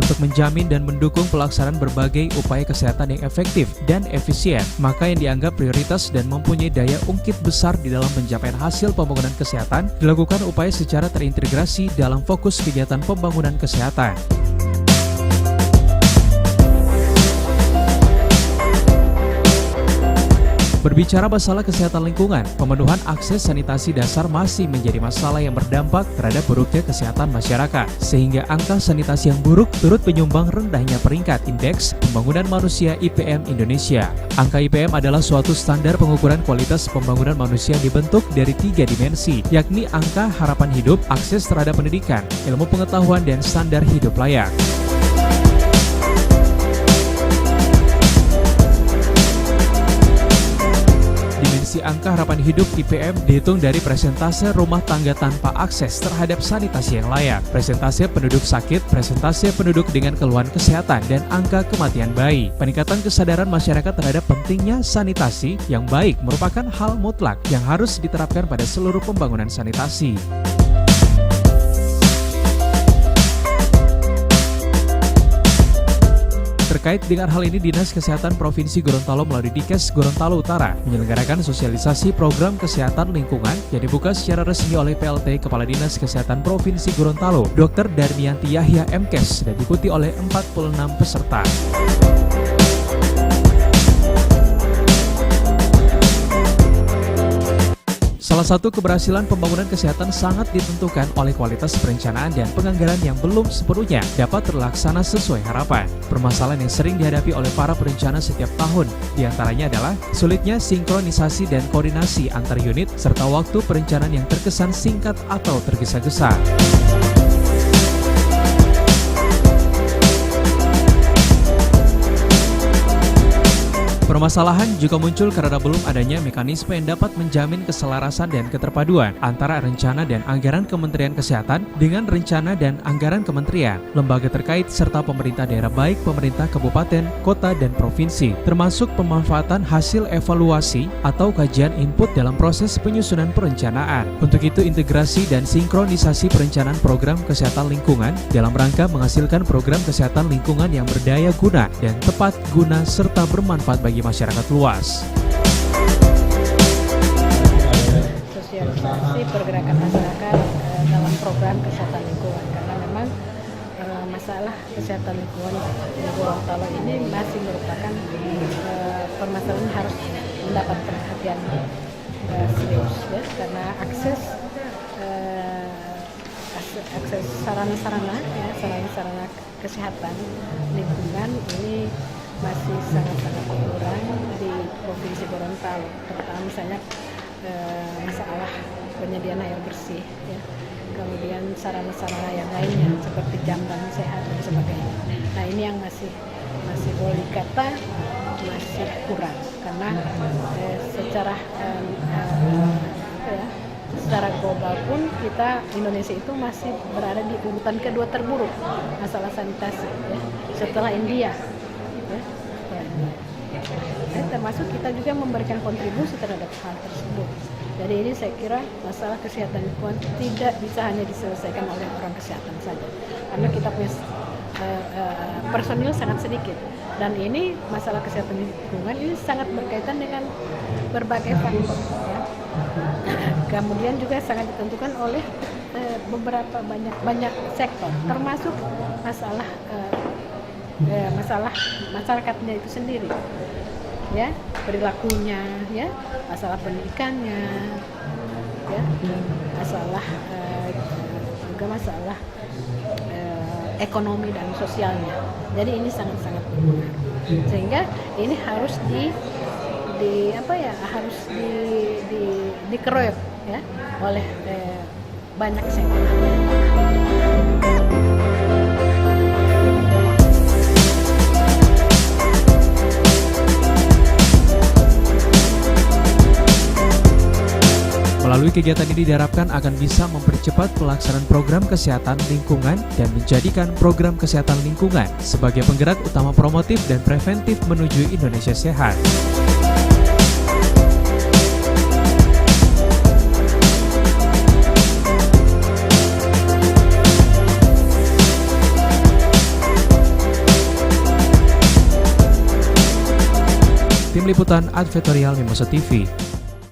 untuk menjamin dan mendukung pelaksanaan berbagai upaya kesehatan yang efektif dan efisien. Maka yang dianggap prioritas dan mempunyai daya ungkit besar di dalam pencapaian hasil pembangunan kesehatan dilakukan upaya secara terintegrasi dalam fokus kegiatan pembangunan kesehatan. Berbicara masalah kesehatan lingkungan, pemenuhan akses sanitasi dasar masih menjadi masalah yang berdampak terhadap buruknya kesehatan masyarakat, sehingga angka sanitasi yang buruk turut menyumbang rendahnya peringkat indeks pembangunan manusia IPM Indonesia. Angka IPM adalah suatu standar pengukuran kualitas pembangunan manusia yang dibentuk dari 3 dimensi, yakni angka harapan hidup, akses terhadap pendidikan, ilmu pengetahuan, dan standar hidup layak. Dimensi angka harapan hidup IPM dihitung dari presentase rumah tangga tanpa akses terhadap sanitasi yang layak, presentase penduduk sakit, presentase penduduk dengan keluhan kesehatan, dan angka kematian bayi. Peningkatan kesadaran masyarakat terhadap pentingnya sanitasi yang baik merupakan hal mutlak yang harus diterapkan pada seluruh pembangunan sanitasi. Terkait dengan hal ini, Dinas Kesehatan Provinsi Gorontalo melalui Dikes Gorontalo Utara menyelenggarakan sosialisasi program kesehatan lingkungan yang dibuka secara resmi oleh PLT Kepala Dinas Kesehatan Provinsi Gorontalo, Dr. Darmianti Yahya MKes, dan diikuti oleh 46 peserta. Salah satu keberhasilan pembangunan kesehatan sangat ditentukan oleh kualitas perencanaan dan penganggaran yang belum sepenuhnya dapat terlaksana sesuai harapan. Permasalahan yang sering dihadapi oleh para perencana setiap tahun diantaranya adalah sulitnya sinkronisasi dan koordinasi antar unit serta waktu perencanaan yang terkesan singkat atau tergesa-gesa. Permasalahan juga muncul karena belum adanya mekanisme yang dapat menjamin keselarasan dan keterpaduan antara rencana dan anggaran Kementerian Kesehatan dengan rencana dan anggaran kementerian, lembaga terkait, serta pemerintah daerah baik pemerintah kabupaten, kota, dan provinsi, termasuk pemanfaatan hasil evaluasi atau kajian input dalam proses penyusunan perencanaan. Untuk itu, integrasi dan sinkronisasi perencanaan program kesehatan lingkungan dalam rangka menghasilkan program kesehatan lingkungan yang berdaya guna dan tepat guna serta bermanfaat bagi masyarakat luas. Sosialisasi pergerakan masyarakat dalam program kesehatan lingkungan, karena memang masalah kesehatan lingkungan di Gorontalo ini masih merupakan permasalahan yang harus mendapat perhatian serius, ya, karena akses sarana-sarana kesehatan lingkungan ini masih sangat-sangat kurang di Provinsi Gorontalo, terutama misalnya masalah penyediaan air bersih, ya. Kemudian sarana-sarana yang lainnya seperti jamban sehat dan sebagainya. Nah, ini yang masih boleh dikata masih kurang, karena secara global pun Indonesia itu masih berada di urutan kedua terburuk masalah sanitasi, ya, setelah India. Termasuk kita juga memberikan kontribusi terhadap hal tersebut. Jadi ini saya kira masalah kesehatan lingkungan tidak bisa hanya diselesaikan oleh orang kesehatan saja, karena kita punya personil sangat sedikit, dan ini masalah kesehatan lingkungan ini sangat berkaitan dengan berbagai faktor, ya. Kemudian juga sangat ditentukan oleh beberapa banyak sektor, termasuk masalah masyarakatnya itu sendiri, ya, perilakunya, ya, masalah pendidikannya, ya, masalah ekonomi dan sosialnya. Jadi ini sangat-sangat berpengaruh, sehingga ini harus dikeroyok, ya, oleh banyak sektor. Melalui kegiatan ini diharapkan akan bisa mempercepat pelaksanaan program kesehatan lingkungan dan menjadikan program kesehatan lingkungan sebagai penggerak utama promotif dan preventif menuju Indonesia sehat. Tim Liputan Advertorial Mimosa TV.